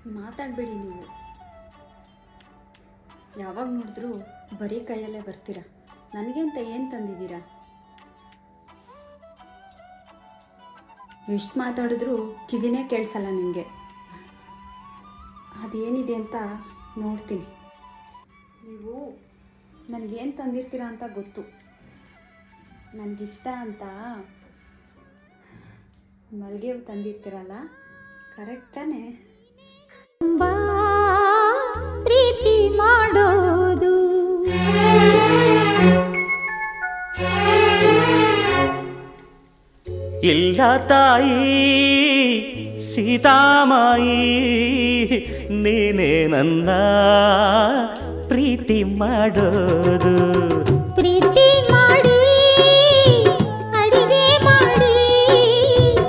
ಮಾತಾಡಬೇಡಿ ನೀವು. ಯಾವಾಗ ನೋಡಿದ್ರೂ ಬರೀ ಕೈಯಲ್ಲೇ ಬರ್ತೀರಾ. ನನಗೆಂತ ಏನು ತಂದಿದ್ದೀರಾ? ಎಷ್ಟು ಮಾತಾಡಿದ್ರೂ ಕಿವಿನೇ ಕೇಳಿಸಲ್ಲ ನಿಮಗೆ. ಅದೇನಿದೆ ಅಂತ ನೋಡ್ತೀನಿ. ನೀವು ನನಗೇನು ತಂದಿರ್ತೀರಾ ಅಂತ ಗೊತ್ತು. ನನಗಿಷ್ಟ ಅಂತ ಮಲ್ಲಿಗೆ ಹೂ ತಂದಿರ್ತೀರಲ್ಲ, ಕರೆಕ್ಟ್ ತಾನೇ? ತುಂಬ ಪ್ರೀತಿ ಮಾಡೋದು ಇಲ್ಲ ತಾಯಿ ಸೀತಾಮಾಯಿ, ನೀನೇ ನನ್ನ ಪ್ರೀತಿ ಮಾಡೋದು. ಪ್ರೀತಿ